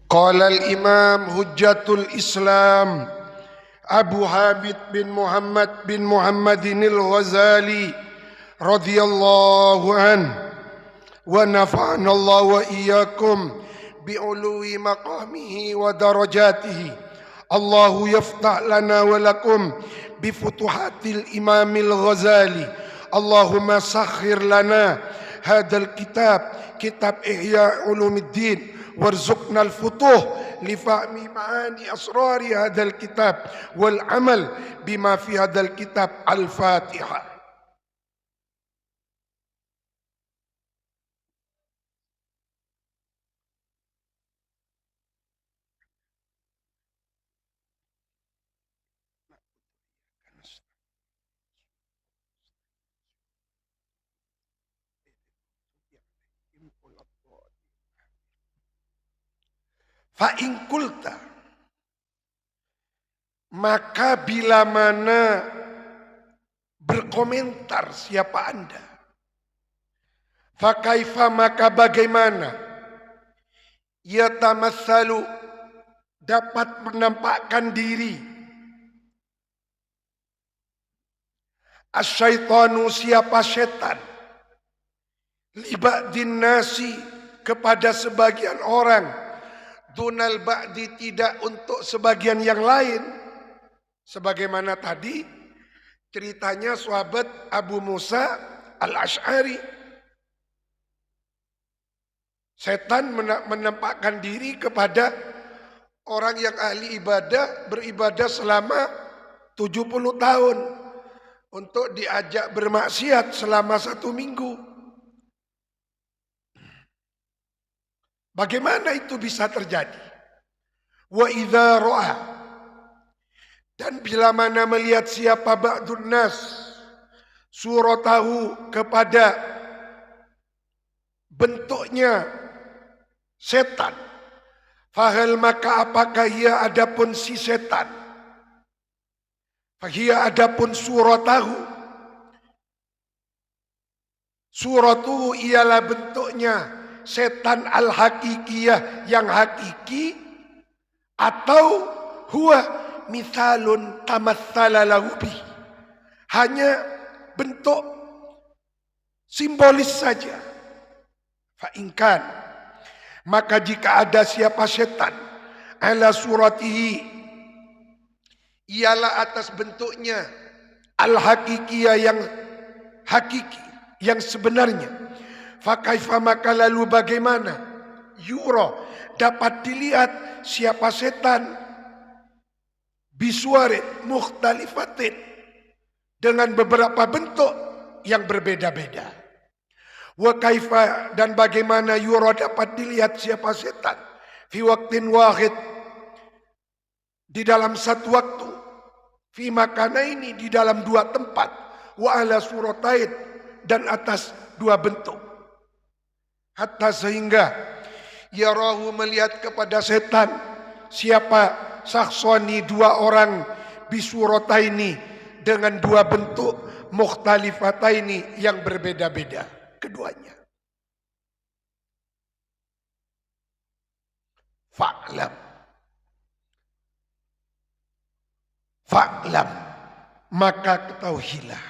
Qala al-imam hujjatul Islam Abu Hamid bin Muhammadin al-Ghazali radhiyallahu an wa nafa'ana Allah wa iyyakum bi'ului maqamihi wa darajatihi. Allahu yaftah lana wa lakum bi futuhatil Imamil Ghazali. Allahumma sakhir lana hadzal kitab Ihya Ulumuddin warzuqna al-futuh li fahmi ma'ani asrari hadzal kitab wal amal bima fi hadzal kitab. Al-Fatihah. Fa in qulta, maka bila mana berkomentar siapa Anda, fa kaifa, maka bagaimana, yatamatsalu, dapat menampakkan diri, asyaitanu, siapa setan, liba'din nasi, kepada sebagian orang, dunal ba'di, tidak untuk sebagian yang lain. Sebagaimana tadi ceritanya sahabat Abu Musa al-Ash'ari, setan menampakkan diri kepada orang yang ahli ibadah, beribadah selama 70 tahun untuk diajak bermaksiat selama 1 minggu. Bagaimana itu bisa terjadi? Wa idza ra'a, dan bila mana melihat siapa ba'dun nas suratahu, kepada bentuknya setan, fahal, maka apakah ia adapun si setan, fahia adapun suratahu, suratuhu ialah bentuknya setan al-hakikiyah, yang hakiki, atau huwa mithalun tamatsala lahu bi, hanya bentuk simbolis saja. Fa inkan, maka jika ada siapa setan, ala suratihi, ialah atas bentuknya al-hakikiyah, yang hakiki, yang sebenarnya, fakaifa, maka lalu bagaimana, yura, dapat dilihat siapa setan, bisuarit mukhtalifatin, dengan beberapa bentuk yang berbeda-beda. Wa kaifa, dan bagaimana yura, dapat dilihat siapa setan, fi waqtin wahid, di dalam satu waktu, fi makana ini, di dalam 2 tempat, wa ala suratain, dan atas 2 bentuk. Hatta, sehingga yarahu, melihat kepada setan, siapa saksoni, 2 orang, bisurataini, dengan 2 bentuk, mukhtalifataini, yang berbeda-beda keduanya. Fa'lam, maka ketahuilah.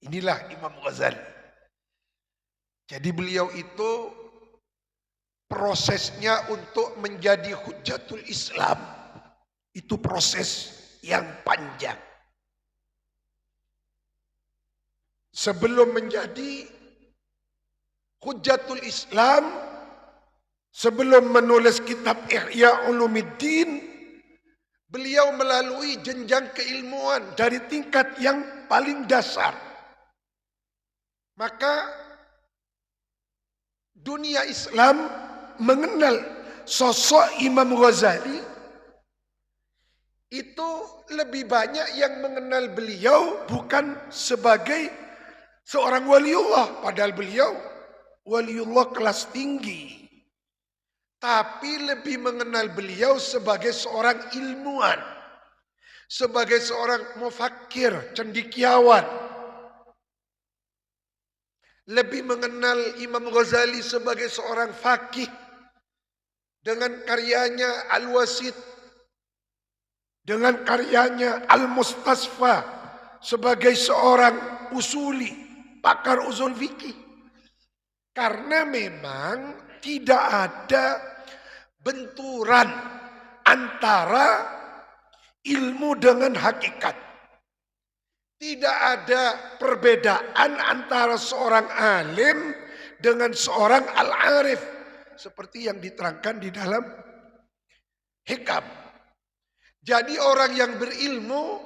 Inilah Imam Ghazali. Jadi beliau itu prosesnya untuk menjadi hujjatul Islam, itu proses yang panjang. Sebelum menjadi hujjatul Islam, sebelum menulis kitab Ihya Ulumuddin, beliau melalui jenjang keilmuan dari tingkat yang paling dasar. Maka dunia Islam mengenal sosok Imam Ghazali itu lebih banyak yang mengenal beliau bukan sebagai seorang waliullah, padahal beliau waliullah kelas tinggi, tapi lebih mengenal beliau sebagai seorang ilmuwan, sebagai seorang mufakkir, cendekiawan. Lebih mengenal Imam Ghazali sebagai seorang faqih, dengan karyanya Al-Wasit, dengan karyanya Al-Mustasfa sebagai seorang usuli, pakar usul fikih. Karena memang tidak ada benturan antara ilmu dengan hakikat. Tidak ada perbedaan antara seorang alim dengan seorang al-arif. Seperti yang diterangkan di dalam hikam. Jadi orang yang berilmu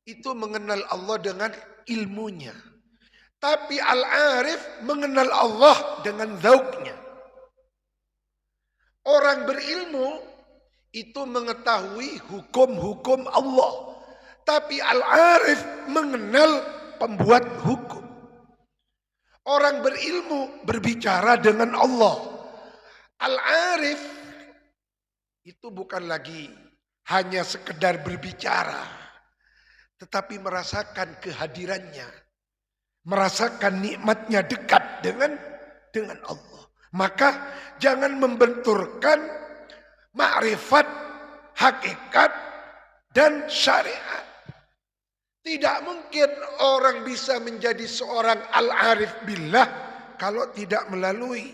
itu mengenal Allah dengan ilmunya. Tapi al-arif mengenal Allah dengan zauknya. Orang berilmu itu mengetahui hukum-hukum Allah. Tapi al-arif mengenal pembuat hukum. Orang berilmu berbicara dengan Allah. Al-arif itu bukan lagi hanya sekedar berbicara, tetapi merasakan kehadirannya, merasakan nikmatnya dekat dengan Allah. Maka jangan membenturkan ma'rifat, hakikat, dan syariat. Tidak mungkin orang bisa menjadi seorang al-arif billah kalau tidak melalui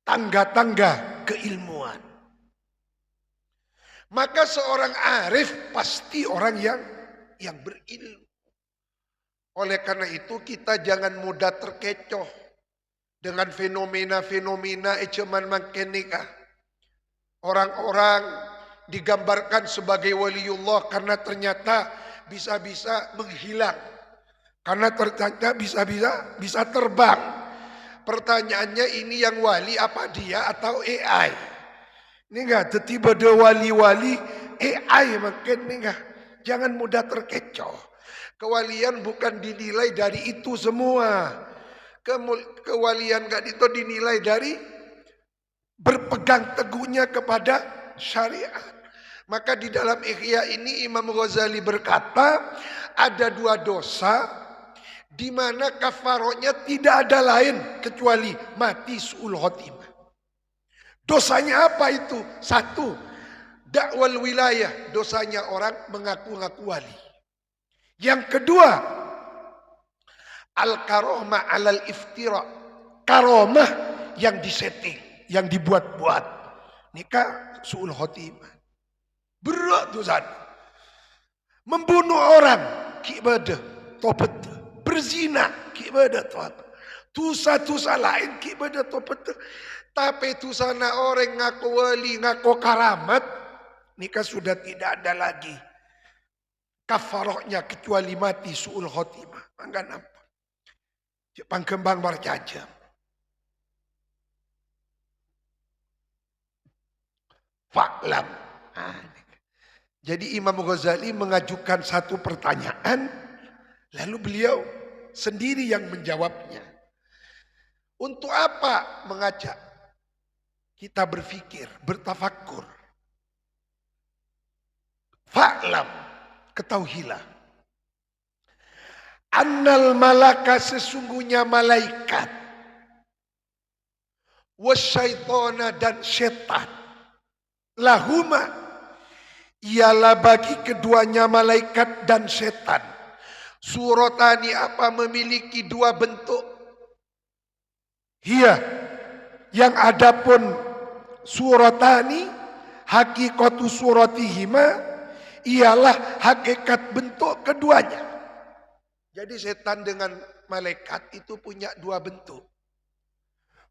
tangga-tangga keilmuan. Maka seorang arif pasti orang yang berilmu. Oleh karena itu kita jangan mudah terkecoh dengan fenomena-fenomena ecaman makenika. Orang-orang digambarkan sebagai waliullah karena ternyata bisa-bisa menghilang. Karena ternyata bisa terbang. Pertanyaannya ini yang wali apa dia atau AI? Ini enggak tiba ada wali-wali AI makin ini enggak. Jangan mudah terkecoh. Kewalian bukan dinilai dari itu semua. Kewalian enggak itu dinilai dari berpegang teguhnya kepada syariat. Maka di dalam Ihya ini Imam Ghazali berkata ada dua dosa di mana kafarohnya tidak ada lain kecuali mati su'ul khotimah. Dosanya apa itu? Satu, dakwal wilayah, dosanya orang mengaku-ngaku wali. Yang kedua, al-karomah alal iftira, karomah yang disetting, yang dibuat-buat. Nikah su'ul khotimah. Berat dosa. Membunuh orang, kibadah, tobat. Berzina, kibadah, tobat. Tusa-tusa lain, kibadah, tobat. Tapi tusana orang ngaku wali, ngaku karamat, nikah sudah tidak ada lagi kafarohnya kecuali mati su'ul khotimah. Mangga nampak. Jepang kembang bercaca. Fa'lam. Jadi Imam Ghazali mengajukan satu pertanyaan, lalu beliau sendiri yang menjawabnya. Untuk apa mengajak kita berpikir, bertafakkur? Fa'lam, ketahuilah. Annal malaka, sesungguhnya malaikat. Wasyaitona, dan setan. Lahuma, ialah bagi keduanya malaikat dan setan. Suratani, apa, memiliki dua bentuk. Hiya, yang adapun suratani, hakikatu suratihima, ialah hakikat bentuk keduanya. Jadi setan dengan malaikat itu punya dua bentuk.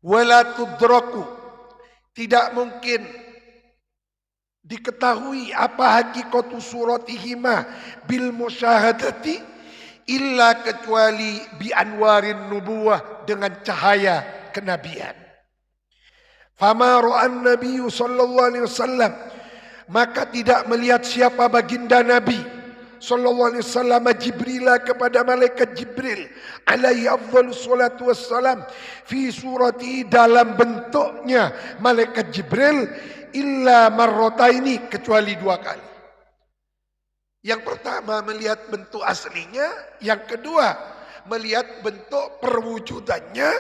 Wala tudraku, tidak mungkin diketahui apa hakikatu suratihima bil musyahadati illa, kecuali bi anwarin nubuwah, dengan cahaya kenabian. Fama ra'an nabiyyu sallallahu alaihi wasallam, maka tidak melihat siapa baginda Nabi sallallahu alaihi wasallam Jibril, kepada malaikat Jibril alaihi afdhalus salatu wassalam, fi surati, dalam bentuknya malaikat Jibril, illa marrataini, kecuali dua kali. Yang pertama melihat bentuk aslinya, yang kedua melihat bentuk perwujudannya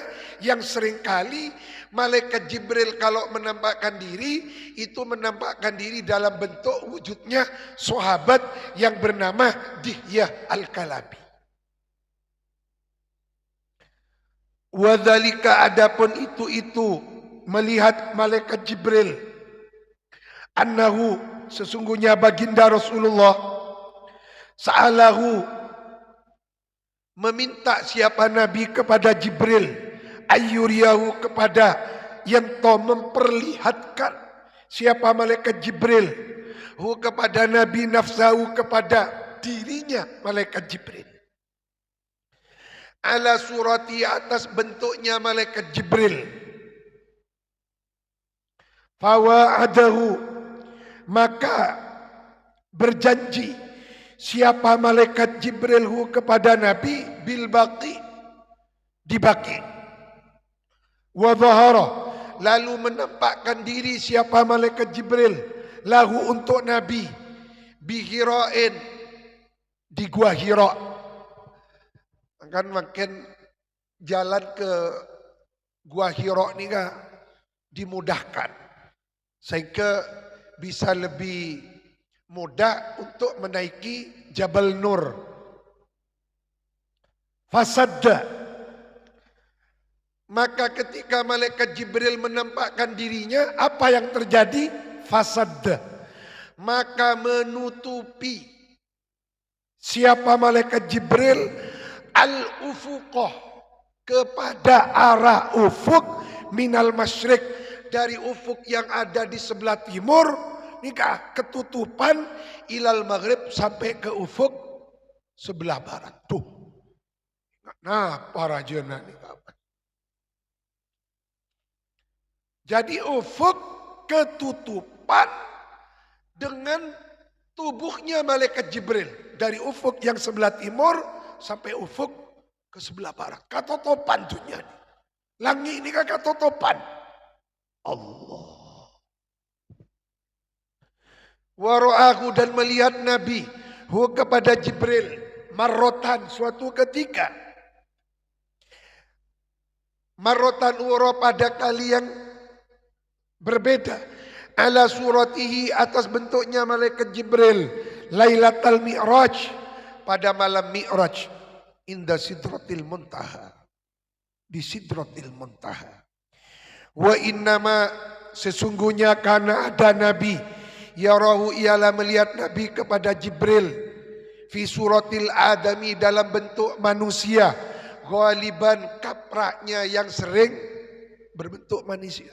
yang seringkali malaikat Jibril kalau menampakkan diri, itu menampakkan diri dalam bentuk wujudnya sahabat yang bernama Dihyah Al-Kalabi. Wadzalika adapun itu melihat malaikat Jibril, annahu sesungguhnya baginda Rasulullah, sa'alahu meminta siapa Nabi kepada Jibril, ayyuriyahu kepada yang memperlihatkan siapa malaikat Jibril, hu kepada Nabi nafsahu kepada dirinya malaikat Jibril. Ala surati atas bentuknya malaikat Jibril. Fawa'adahu maka berjanji siapa malaikat Jibril hu kepada Nabi bil baqi di Baqi. Wa dhahara lalu menampakkan diri siapa malaikat Jibril lahu untuk Nabi bi Hira'in di gua Hira. Kan makin jalan ke gua Hira ini kan dimudahkan sehingga bisa lebih mudah untuk menaiki Jabal Nur. Fasadda maka ketika malaikat Jibril menampakkan dirinya, apa yang terjadi? Fasadda maka menutupi siapa malaikat Jibril al-ufuqah kepada arah ufuk minal masyrik dari ufuk yang ada di sebelah timur nikah ketutupan ilal maghrib sampai ke ufuk sebelah barat. Tuh. Nah, para jena nikah. Jadi ufuk ketutupan dengan tubuhnya malaikat Jibril dari ufuk yang sebelah timur sampai ufuk ke sebelah barat. Katotopan dunia ini. Langit ini kan katotopan. Allah. Wara'ahu dan melihat Nabi hu kepada Jibril marrotan suatu ketika. Marrotan ura pada kali yang berbeda. Ala suratihi atas bentuknya malaikat Jibril. Lailatul Mi'raj pada malam Mi'raj inda sidratil muntaha di sidratil muntaha. Wa innama sesungguhnya karena ada Nabi yarahu ialah melihat Nabi kepada Jibril fi suratil adami dalam bentuk manusia ghaliban kapraknya yang sering berbentuk manusia.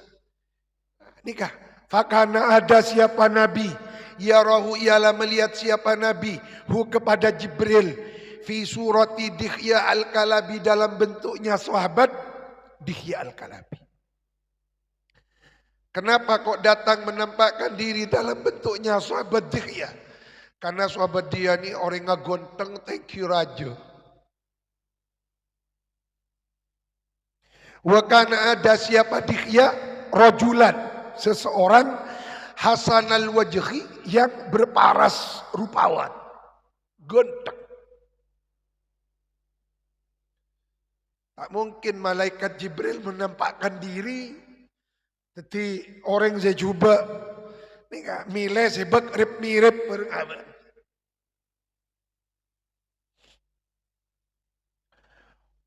Nikah fakana ada siapa Nabi yarahu ialah melihat siapa Nabi hu kepada Jibril fi surati Dihyah Al-Kalabi dalam bentuknya sahabat Dihyah Al-Kalabi. Kenapa kok datang menampakkan diri dalam bentuknya sahabat Dihyah? Karena sahabat dia ini orang ngagonteng thank you raja. Wa kana ada siapa Dihyah rajulan seseorang hasanal wajhi yang berparas rupawan. Ganteng. Tak mungkin malaikat Jibril menampakkan diri. Jadi orang saya coba. Ini gak milih sebab mirip berapa.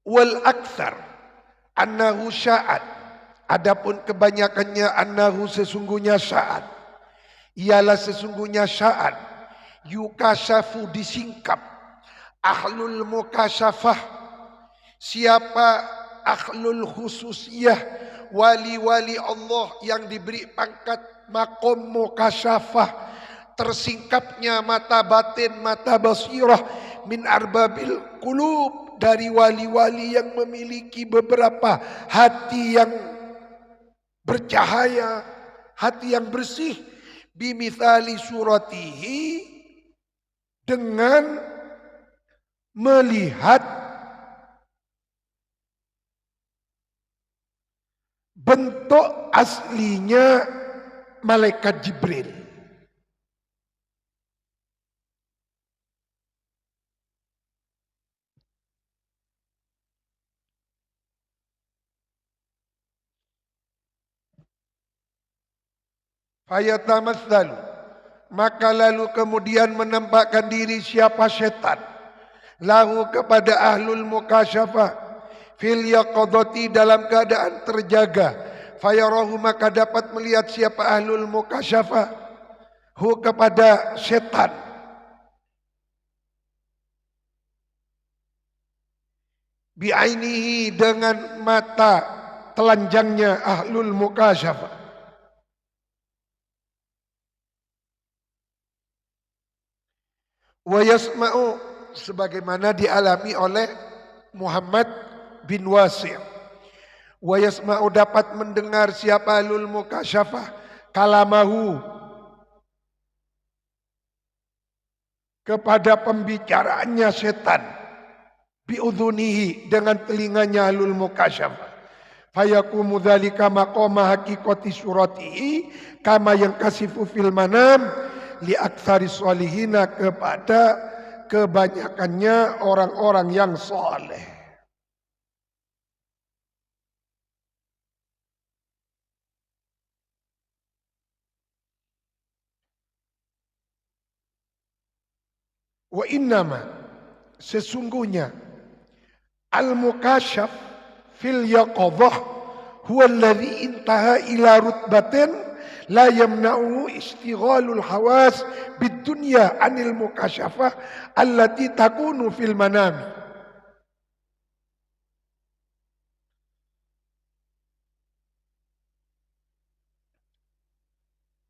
Wal akthar annahu sya'at. Adapun kebanyakannya annahu sesungguhnya sya'at. Ialah sesungguhnya sya'at yukashafu disingkap ahlul mukasyafah siapa ahlul khususiyah wali-wali Allah yang diberi pangkat makom mukasyafah tersingkapnya mata batin mata basirah min arbabil qulub dari wali-wali yang memiliki beberapa hati yang bercahaya hati yang bersih bimithali suratihi dengan melihat bentuk aslinya malaikat Jibril. Fayatamatsalu, maka lalu kemudian menampakkan diri siapa setan lahu kepada ahlul mukasyafah fil yaqadati dalam keadaan terjaga. Fayarahu, maka dapat melihat siapa ahlul mukasyafah hu kepada setan bi'ainihi dengan mata telanjangnya ahlul mukasyafah. Wa yasma'u, sebagaimana dialami oleh Muhammad bin Wasi'. Wa yasma'u, dapat mendengar siapa ahlul mukasyafah kalamahu, kepada pembicaraannya setan, biudhunihi, dengan telinganya ahlul mukasyafah. Fayakumu dzalika maqama haqiqati suratihi kama yang kasifu fil manam li aktsari sholihina, kepada kebanyakannya orang-orang yang soleh. Wa innama, sesungguhnya, al-mukasyaf fil yaqadhah huwa alladhi intaha ila rutbatin la yamna'u istighalul hawas bid dunya anil mukasyafah allati takunu fil manami.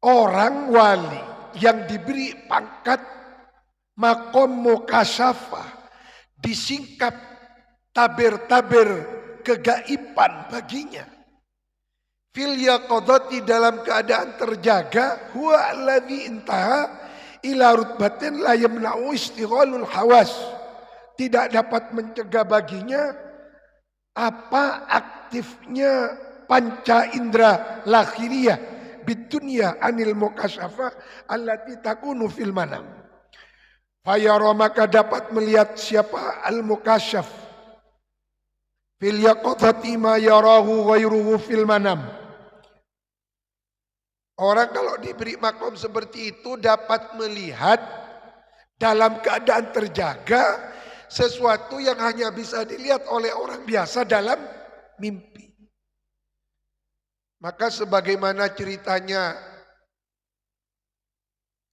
Orang wali yang diberi pangkat makom mukasyafah, disingkap tabir-tabir kegaiban baginya. Fil yaqadati, dalam keadaan terjaga, huwa alladhi intaha ila rutbatin la yamna'u istighalul hawas, tidak dapat mencegah baginya apa aktifnya panca indera lahiriah bidunya anil mukasyafah allati takunu fil manam. Fayara, maka dapat melihat siapa al-mukasyaf fil yaqadati ma yarahu ghairuhu fil manam. Orang kalau diberi makom seperti itu dapat melihat dalam keadaan terjaga sesuatu yang hanya bisa dilihat oleh orang biasa dalam mimpi. Maka sebagaimana ceritanya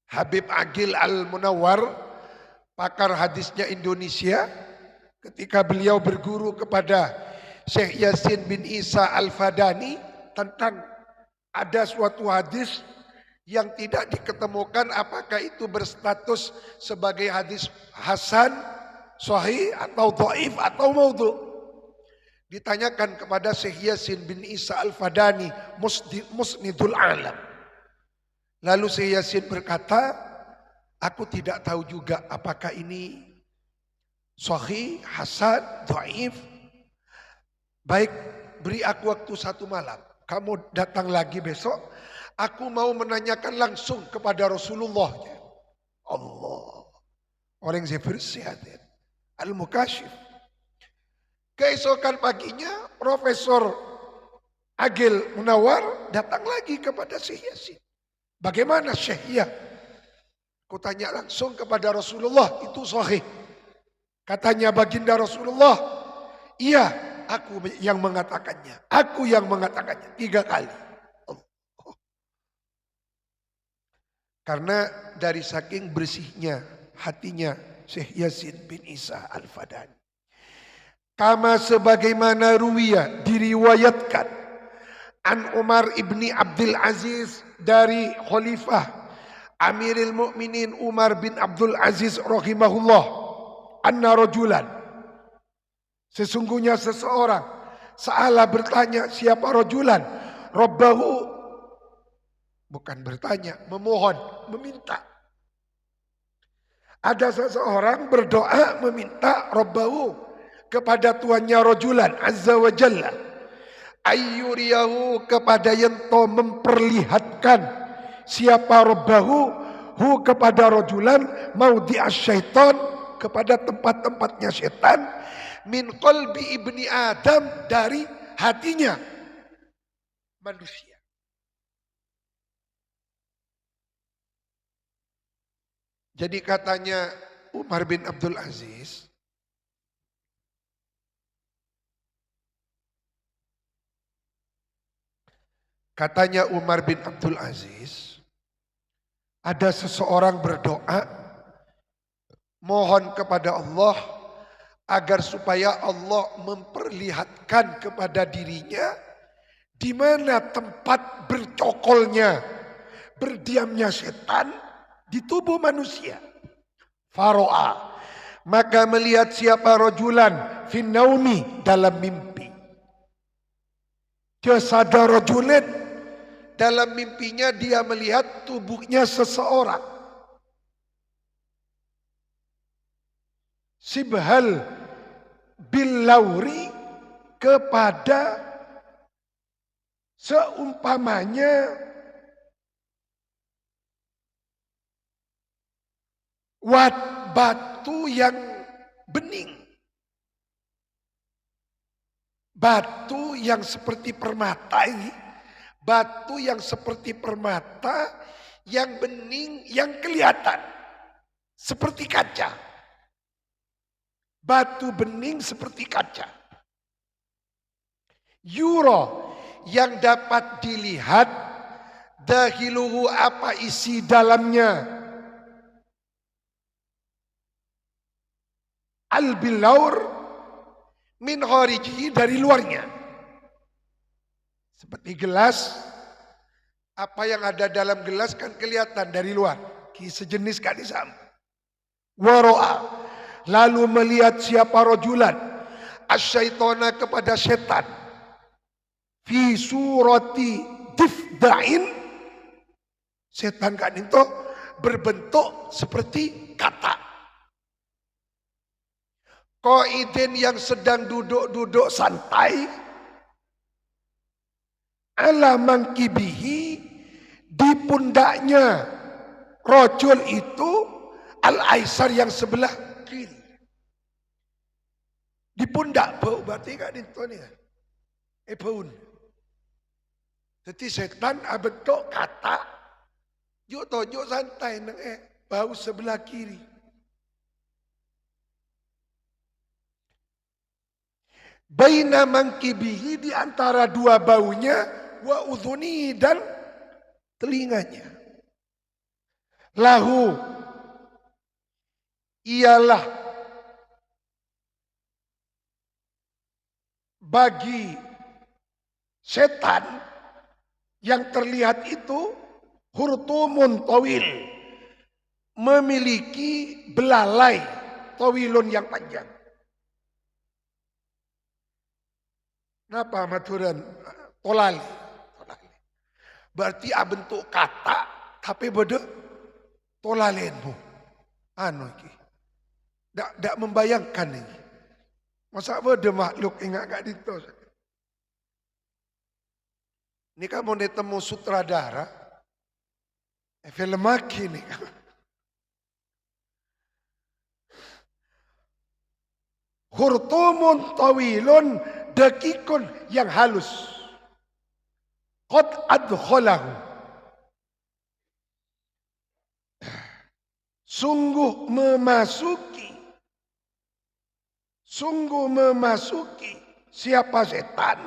Habib Aqil Al-Munawwar, pakar hadisnya Indonesia, ketika beliau berguru kepada Syekh Yasin bin Isa Al-Fadani tentang ada suatu hadis yang tidak diketemukan apakah itu berstatus sebagai hadis hasan, sahih, atau dhaif, atau maudhu. Ditanyakan kepada Syekh Yasin bin Isa Al-Fadani, Musnidul Alam. Lalu Syekh Yasin berkata, aku tidak tahu juga apakah ini sahih, hasan, dhaif. Baik, beri aku waktu 1 malam. Kamu datang lagi besok, aku mau menanyakan langsung kepada Rasulullah. Allah, orang yang bersih al-mukasyif. Keesokan paginya Profesor Aqil Munawwar datang lagi kepada Syekh Yasin. Bagaimana Syekh? Ya, aku tanya langsung kepada Rasulullah, itu sahih. Katanya baginda Rasulullah, iya, aku yang mengatakannya. Aku yang mengatakannya 3 kali. Karena dari saking bersihnya hatinya Syekh Yasin bin Isa Al-Fadani. Kama sebagaimana ruwiya, diriwayatkan, an Umar ibni Abdul Aziz, dari Khalifah Amirul Mukminin Umar bin Abdul Aziz rahimahullah, anna rajulan, sesungguhnya seseorang, sa'ala, bertanya, siapa rajulan, rabbahu, bukan bertanya, memohon, meminta. Ada seseorang berdoa meminta rabbahu, kepada Tuhannya rajulan azza wa jalla, ayyuriyahu, kepada yang to memperlihatkan siapa rabbahu hu kepada rajulan maudhi'as syaitan, kepada tempat-tempatnya setan, min qalbi ibni Adam, dari hatinya manusia. Jadi katanya Umar bin Abdul Aziz, ada seseorang berdoa, mohon kepada Allah agar supaya Allah memperlihatkan kepada dirinya di mana tempat bercokolnya, berdiamnya setan di tubuh manusia. Faro'a, maka melihat siapa rojulan finnaumi dalam mimpi. Jasada rojulin, dalam mimpinya dia melihat tubuhnya seseorang. Sibhal billauri, kepada seumpamanya batu yang bening. Batu yang seperti permata ini. Batu yang seperti permata, yang bening, yang kelihatan. Seperti kaca. Batu bening seperti kaca. Yuro, yang dapat dilihat dahiluhu, apa isi dalamnya. Al-bilaur min kharijihi, dari luarnya. Seperti gelas, apa yang ada dalam gelas kan kelihatan dari luar. Sejenis kadisam. Waro'a, lalu melihat siapa rojulan asyaitona, kepada setan. Fi surati difda'in, setan kan itu berbentuk seperti kata. Qaidin, yang sedang duduk-duduk santai. Ala mangkibihi, di pundaknya rojul itu al-aisar, yang sebelah kiri. Di pundak bau, berarti kan itu nih. Baun. Jadi setan bentuk kata. Juk tojuk santai nang bau sebelah kiri. Baina mangkibihi, di antara dua baunya, wa udhuni, dan telinganya. Lahu, ialah bagi setan yang terlihat itu hurtumun tawil, memiliki belalai tawilun yang panjang. Kenapa maturan tolali? Berarti bentuk kata tapi beda tolalenmu. Anu iki. Dak membayangkan ini. Masa beda makhluk ingat gak dito. Ini kan mau ditemu sutradara. Film lagi nih. Hurtumun tawilun, dakikun, yang halus. Qad adkhalahu, sungguh memasuki siapa setan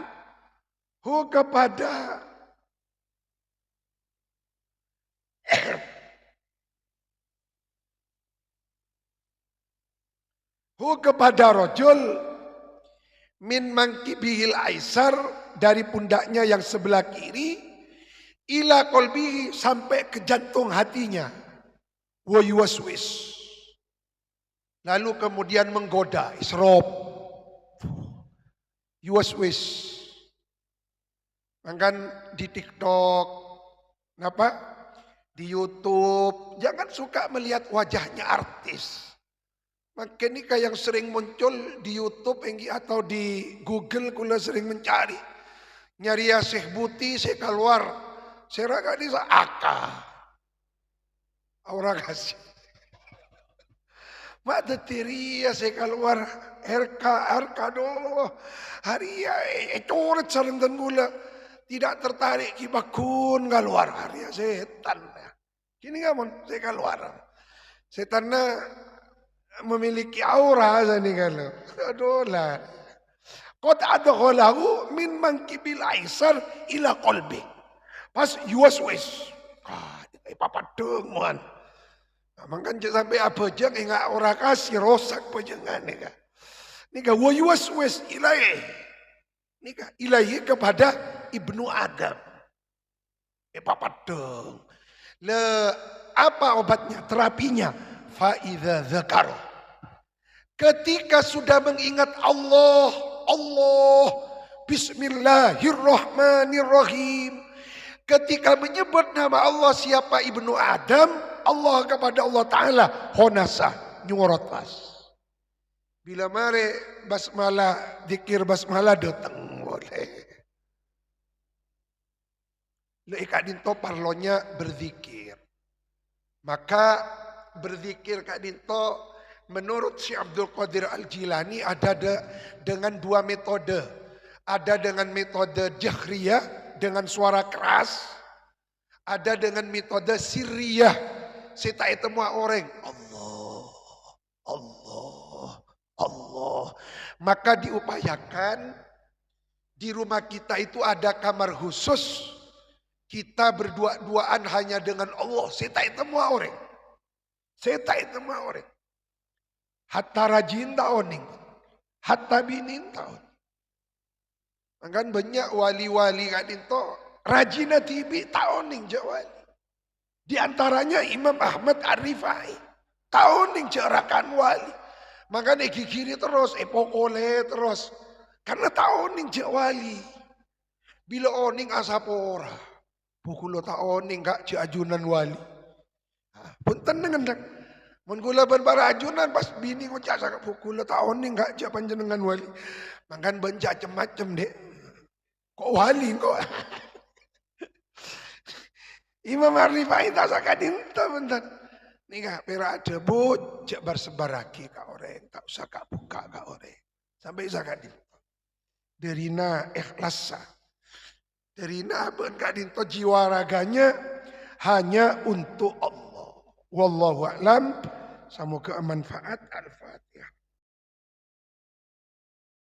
kepada rojul min mangkibihil aisar, dari pundaknya yang sebelah kiri, ila qalbihi, sampai ke jantung hatinya, wa yuwaswis, lalu kemudian menggoda, isrob, yuwaswis. Kan di TikTok, di YouTube, jangan suka melihat wajahnya artis. Maka ini kayak yang sering muncul di YouTube atau di Google, kula sering mencari. Nyari ya Syekh Buti, saya keluar. Saya raga di Aka. Aura kasih. Mak detiri ya saya keluar. RK doh. Hari ya coret saling dan gula. Tidak tertarik kibakun keluar. Hari ya setan. Kini nggak mau saya keluar. Setannya memiliki aura sani kalau. Aduh lah. Qad adkhalahu min mankibil aisar ila qalbi. Pas yuwaswis. Papadeng man. Mangkan sampai abajang enggak ora kasih rosak pajengan nika. Nika wa yuwaswis ilaihi. Nika ilaihi kepada Ibnu Adam. Papadeng. Le apa obatnya? Terapinya faidza dzakar. Ketika sudah mengingat Allah, bismillahirrahmanirrahim. Ketika menyebut nama Allah siapa Ibnu Adam, Allah kepada Allah Ta'ala honasa nyurot pas. Bila mare basmalah, dikir basmalah datang boleh. Leika dinto parlonya berzikir. Maka berzikir Kak Dinto menurut Syekh Abdul Qadir Al-Jilani ada dengan dua metode. Ada dengan metode jahriyah dengan suara keras. Ada dengan metode sirriyah. Sita itu semua orang. Allah, Allah, Allah. Maka diupayakan di rumah kita itu ada kamar khusus. Kita berdua-duaan hanya dengan Allah. Sita itu semua orang. Sita itu semua orang. Hatta rajin taoning. Hatta binin taon. Kan banyak wali-wali kan itu rajina tibi taoning jawali. Di antaranya Imam Ahmad Ar-Rifai. Taoning jarakan wali. Makanya gigiri terus, pokole terus. Karena taoning jawali. Bila oning asapora. Bukulo taoning gak ajunan wali. Punten dengan dak. Mun kula para ajunan pas bini ngocak sak bukulo taoning gak panjenengan wali. Makan benca macem dek. Kok wali kok. Imam Ar-Rifai tak sakadin teman-teman. Nika pera debut jak bersebar lagi ka orang. Tak usah kak buka ka orang. Sampai sakadin. Derina ikhlasa. Derina ben kadinto jiwa raganya hanya untuk Allah. Wallahu a'lam. Semoga manfaat. Al-Fatihah.